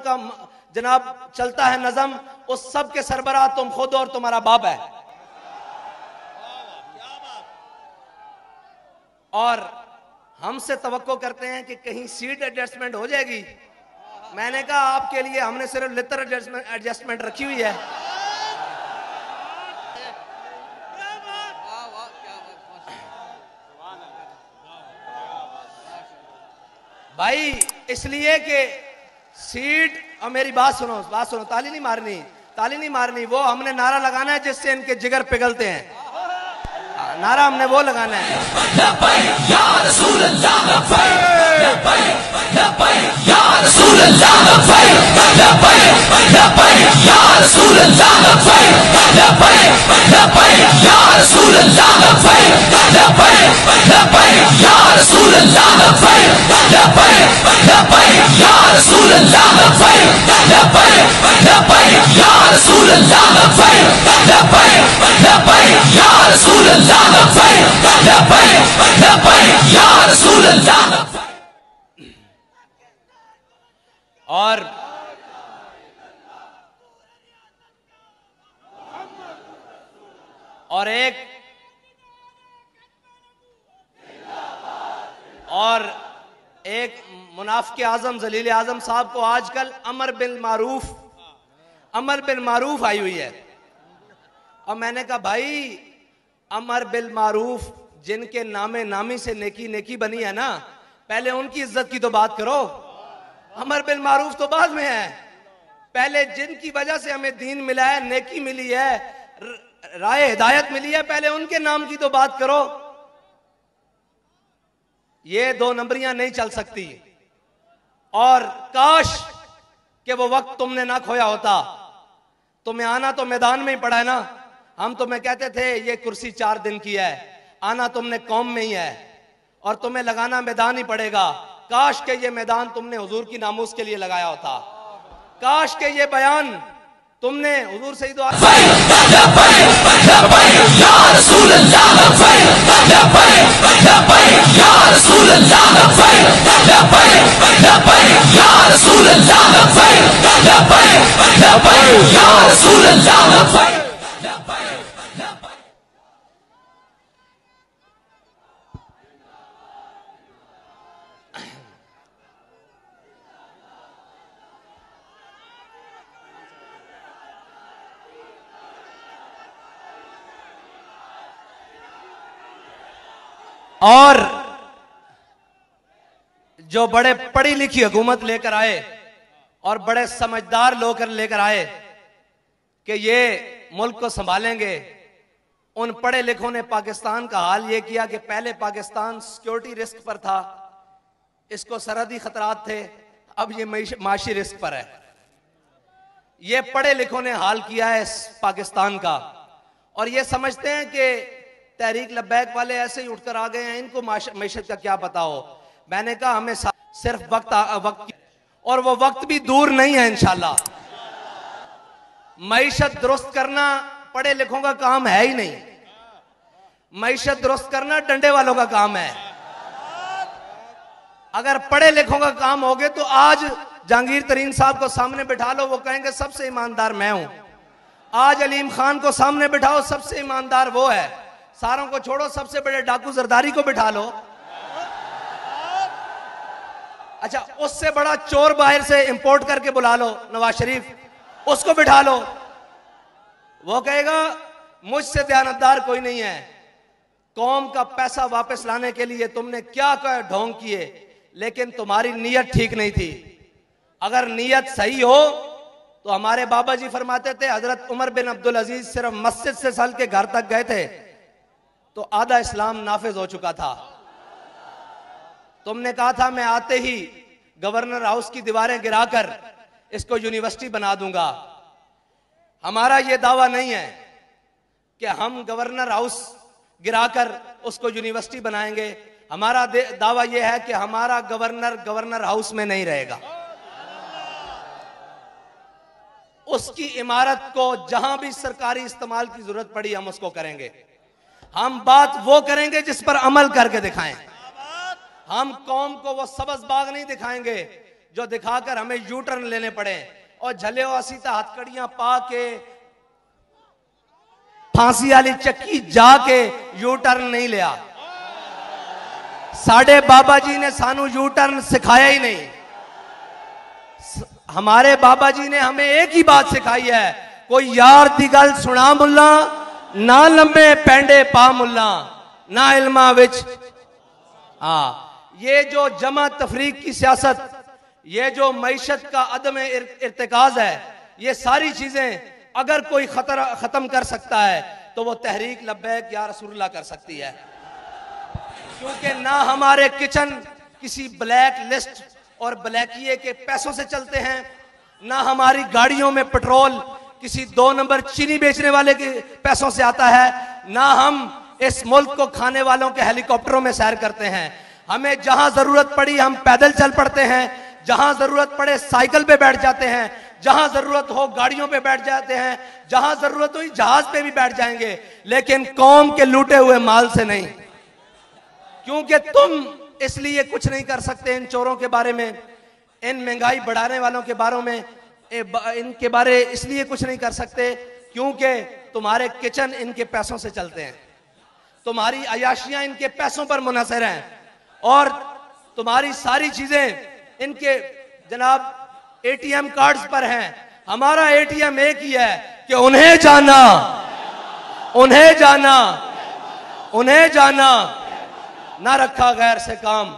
का जनाब चलता है नजम, उस सब के सरबराह तुम खुद और तुम्हारा बाप है। और हमसे तवक्को करते हैं कि कहीं सीट एडजस्टमेंट हो जाएगी। मैंने कहा आपके लिए हमने सिर्फ लिटर एडजस्टमेंट रखी हुई है। भाई इसलिए कि सीट, और मेरी बात सुनो, ताली नहीं मारनी, वो हमने नारा लगाना है जिससे इनके जिगर पिघलते हैं। नारा हमने वो लगाना है। और एक मुनाफिक आजम जलील आजम साहब को आजकल अमर बिल मारूफ आई हुई है। और मैंने कहा भाई अमर बिल मारूफ जिनके नामे नामी से नेकी बनी है ना, पहले उनकी इज्जत की तो बात करो। अमर बिल मारूफ तो बाद में है, पहले जिनकी वजह से हमें दीन मिला है, नेकी मिली है, राय हिदायत मिली है, पहले उनके नाम की तो बात करो। ये दो नंबरियां नहीं चल सकती। और काश कि वो वक्त तुमने ना खोया होता। तुम्हें आना तो मैदान में ही पड़ा है ना। हम तुम्हें कहते थे ये कुर्सी 4 दिन की है, आना तुमने कौम में ही है और तुम्हें लगाना मैदान ही पड़ेगा। काश के ये मैदान तुमने हुजूर की नामूस के लिए लगाया होता। काश के ये बयान तुमने हुजूर से ही दुआ। और जो बड़े पढ़ी लिखी हुकूमत लेकर आए और बड़े समझदार लोग लेकर आए कि ये मुल्क को संभालेंगे, उन पढ़े लिखों ने पाकिस्तान का हाल ये किया कि पहले पाकिस्तान सिक्योरिटी रिस्क पर था, इसको सरहदी खतरात थे, अब ये माशी रिस्क पर है। ये पढ़े लिखों ने हाल किया है पाकिस्तान का। और ये समझते हैं कि तहरीक लब्बैक वाले ऐसे ही उठकर आ गए हैं, इनको मैशत का क्या पता हो। मैंने कहा हमें सिर्फ वक्त और वो वक्त भी दूर नहीं है इंशाल्लाह। मैशत दुरुस्त करना पढ़े लिखों का काम है ही नहीं, मैशत दुरुस्त करना डंडे वालों का काम है। अगर पढ़े लिखों का काम हो गए तो आज जहांगीर तरीन साहब को सामने बिठा लो, वो कहेंगे सबसे ईमानदार मैं हूं। आज अलीम खान को सामने बिठाओ, सबसे ईमानदार वो है। सारों को छोड़ो, सबसे बड़े डाकू जरदारी को बिठा लो। अच्छा, उससे बड़ा चोर बाहर से इंपोर्ट करके बुला लो, नवाज शरीफ, उसको बिठा लो। वो कहेगा मुझसे दयानतदार कोई नहीं है। कौम का पैसा वापस लाने के लिए तुमने क्या क्या ढोंग किए, लेकिन तुम्हारी नीयत ठीक नहीं थी। अगर नीयत सही हो तो हमारे बाबा जी फरमाते थे, हजरत उमर बिन अब्दुल अजीज सिर्फ मस्जिद से चल के घर तक गए थे तो आधा इस्लाम नाफिज हो चुका था। तुमने कहा था मैं आते ही गवर्नर हाउस की दीवारें गिराकर इसको यूनिवर्सिटी बना दूंगा। हमारा यह दावा नहीं है कि हम गवर्नर हाउस गिराकर उसको यूनिवर्सिटी बनाएंगे। हमारा दावा यह है कि हमारा गवर्नर हाउस में नहीं रहेगा। उसकी इमारत को जहां भी सरकारी इस्तेमाल की जरूरत पड़ी हम उसको करेंगे। हम बात वो करेंगे जिस पर अमल करके दिखाएं। हम कौम को वो सब्ज बाग नहीं दिखाएंगे जो दिखाकर हमें यू टर्न लेने पड़े, और झले सीता हथकड़ियां पा के फांसी वाली चक्की जाके यू टर्न नहीं लिया। साढ़े बाबा जी ने सानू यू टर्न सिखाया ही नहीं। हमारे बाबा जी ने हमें एक ही बात सिखाई है, कोई यार दी गल सुना मुल्ला, ना लंबे पेंडे पा मुल्ला, ना इल्मा विच। ये जो जमा तफरीक की सियासत, ये जो मईशत का अदम इर्तिकाज है, ये सारी चीजें अगर कोई खत्म कर सकता है तो वो तहरीक लब्बैक या रसूलुल्लाह कर सकती है। क्योंकि ना हमारे किचन किसी ब्लैक लिस्ट और ब्लैकिए के पैसों से चलते हैं, ना हमारी गाड़ियों में पेट्रोल किसी 2 नंबर चीनी बेचने वाले के पैसों से आता है, ना हम इस मुल्क को खाने वालों के हेलीकॉप्टरों में सैर करते हैं। हमें जहां जरूरत पड़ी हम पैदल चल पड़ते हैं, जहां जरूरत पड़े साइकिल पे बैठ जाते हैं, जहां जरूरत हो गाड़ियों पे बैठ जाते हैं, जहां जरूरत हुई जहाज पे भी बैठ जाएंगे, लेकिन कौम के लूटे हुए माल से नहीं। क्योंकि तुम इसलिए कुछ नहीं कर सकते इन चोरों के बारे में, इन महंगाई बढ़ाने वालों के बारे में, इनके बारे इसलिए कुछ नहीं कर सकते क्योंकि तुम्हारे किचन इनके पैसों से चलते हैं, तुम्हारी अयाशियां इनके पैसों पर मुनहसर हैं, और तुम्हारी सारी चीजें इनके जनाब एटीएम कार्ड्स पर हैं। हमारा एटीएम एक ही है कि उन्हें जाना, उन्हें जाना, उन्हें जाना, ना रखा गैर से काम।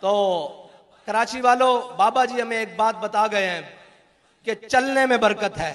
तो कराची वालों, बाबा जी हमें एक बात बता गए हैं कि चलने में बरकत है,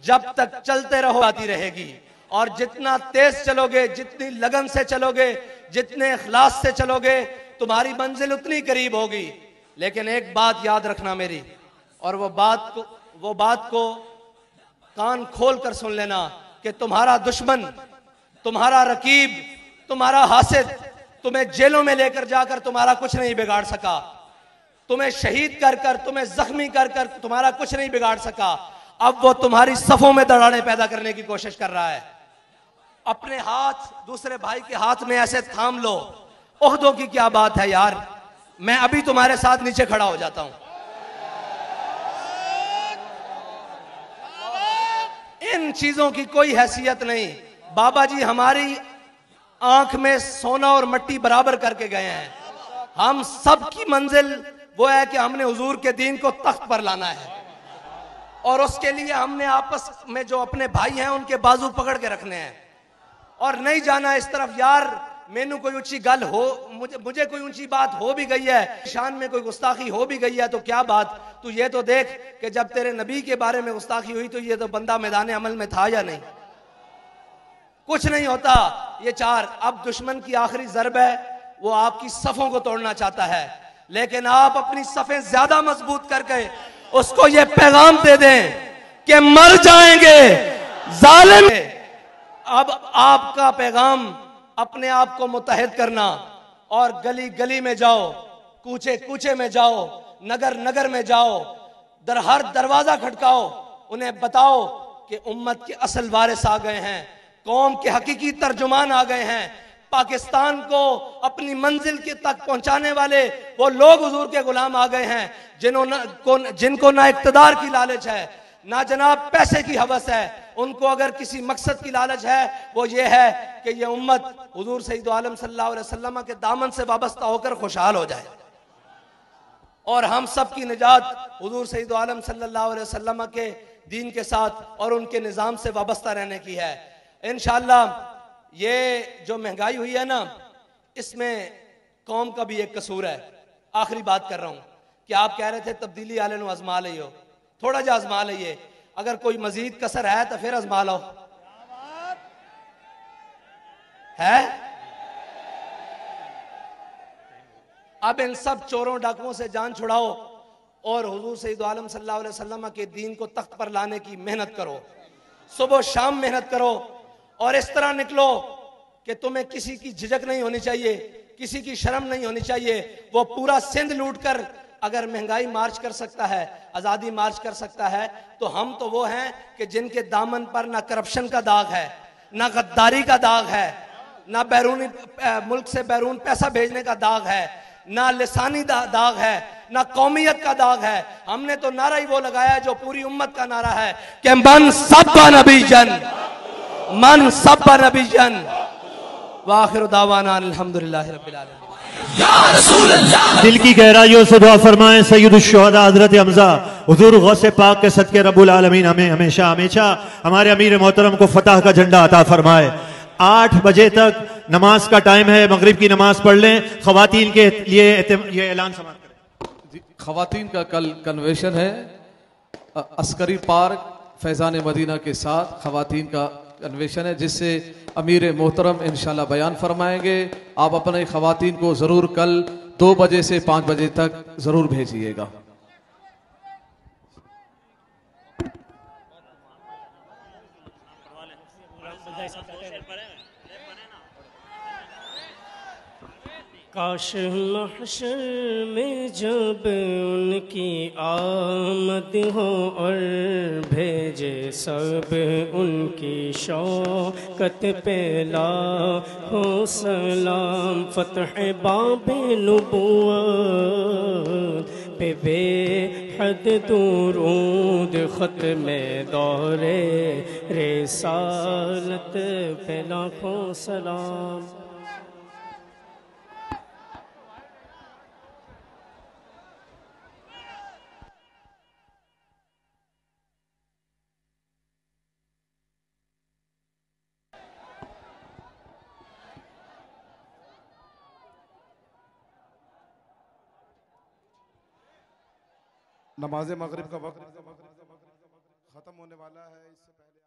जब तक चलते रहो आती रहेगी, और जितना तेज चलोगे, जितनी लगन से चलोगे, जितने इखलास से चलोगे, तुम्हारी मंजिल उतनी करीब होगी। लेकिन एक बात याद रखना मेरी, और वो बात को कान खोल कर सुन लेना कि तुम्हारा दुश्मन, तुम्हारा रकीब, तुम्हारा हासिद तुम्हें जेलों में लेकर जाकर तुम्हारा कुछ नहीं बिगाड़ सका, तुम्हें शहीद कर कर, तुम्हें जख्मी कर कर तुम्हारा कुछ नहीं बिगाड़ सका। अब वो तुम्हारी सफों में दरारें पैदा करने की कोशिश कर रहा है। अपने हाथ दूसरे भाई के हाथ में ऐसे थाम लो। ओहदों की क्या बात है यार, मैं अभी तुम्हारे साथ नीचे खड़ा हो जाता हूं। इन चीजों की कोई हैसियत नहीं। बाबा जी हमारी आंख में सोना और मट्टी बराबर करके गए हैं। हम सब की मंजिल वो है कि हमने हुजूर के दीन को तख्त पर लाना है, और उसके लिए हमने आपस में जो अपने भाई हैं उनके बाजू पकड़ के रखने हैं, और नहीं जाना इस तरफ यार मैनू कोई ऊंची गल हो, मुझे कोई ऊंची बात हो भी गई है, शान में कोई गुस्ताखी हो भी गई है तो क्या बात, तू ये तो देख कि जब तेरे नबी के बारे में गुस्ताखी हुई तो ये तो बंदा मैदान अमल में था या नहीं। कुछ नहीं होता ये चार। अब दुश्मन की आखिरी ज़रब है, वो आपकी सफों को तोड़ना चाहता है, लेकिन आप अपनी सफें ज्यादा मजबूत करके उसको ये पैगाम दे दें कि मर जाएंगे जालिम। अब आपका पैगाम अपने आप को मुत्तहिद करना, और गली गली में जाओ, कूचे कूचे में जाओ, नगर नगर में जाओ, हर दरवाजा खटकाओ, उन्हें बताओ कि उम्मत के असल वारिस आ गए हैं, कौम के हकीकी तर्जुमान आ गए हैं, पाकिस्तान को अपनी मंजिल के तक पहुंचाने वाले वो लोग हुजूर के गुलाम आ गए हैं, जिनको ना इक्तदार की लालच है, ना जनाब पैसे की हवस है। उनको अगर किसी मकसद की लालच है वो ये है कि ये उम्मत हुजूर सैयद आलम सल्लल्लाहु अलैहि वसल्लम के दामन से वाबस्ता होकर खुशहाल हो जाए, और हम सब की निजात हुजूर सैयद आलम सल्लल्लाहु अलैहि वसल्लम के दीन के साथ और उनके निज़ाम से वाबस्ता रहने की है। इंशाअल्लाह ये जो महंगाई हुई है ना, इसमें कौम का भी एक कसूर है। आखिरी बात कर रहा हूं कि आप कह रहे थे तब्दीली आले नु आजमा लियो, थोड़ा जा आजमा लिये, अगर कोई मजीद कसर है तो फिर आजमा लो। है अब इन सब चोरों डाकुओं से जान छुड़ाओ और हुजूर सैयद आलम सल्लल्लाहु अलैहि वसल्लम के दीन को तख्त पर लाने की मेहनत करो, सुबह शाम मेहनत करो, और इस तरह निकलो कि तुम्हें किसी की झिझक नहीं होनी चाहिए, किसी की शर्म नहीं होनी चाहिए। वो पूरा सिंध लूट कर अगर महंगाई मार्च कर सकता है, आजादी मार्च कर सकता है, तो हम तो वो हैं कि जिनके दामन पर ना करप्शन का दाग है, ना गद्दारी का दाग है, ना बैरूनी मुल्क से बैरून पैसा भेजने का दाग है, ना लिसानी दाग है, ना कौमियत का दाग है। हमने तो नारा ही वो लगाया जो पूरी उम्मत का नारा है कि मन सब्बा नबी जन, मन सब्बा नबी जन। वाखिर दावाना अल्हम्दुलिल्लाहि रब्बिल आलमीन। दिल की गहराइयों से दुआ फरमाएं सैयद शुहदा हजरत हमजा हुजूर गौसे पाक के सदके रब्बुल आलमीन हमें हमेशा हमेशा हमारे अमीर मोहतरम को फतह का झंडा अता फरमाए। 8 बजे तक नमाज का टाइम है, मगरिब की नमाज पढ़ लें। खवातीन के लिए ये ऐलान समाप्त करें। खवातीन का कल कन्वेंशन है अस्करी पार्क फैजान मदीना के साथ। खवातीन का कन्वेंशन है जिससे अमीर मोहतरम इंशाल्लाह बयान फरमाएंगे। आप अपने खवातीन को ज़रूर कल 2 बजे से 5 बजे तक ज़रूर भेजिएगा। काश महशर में जब उनकी आमद हो और भेजे सब उनकी शौकत पे लाखों सलाम। फतह बाबे नबुव्वत पे बेहद दुरूद ख़त्म दौरे रिसालत पे लाखों सलाम। नमाज मगरिब का वक्त खत्म होने वाला है। इससे पहले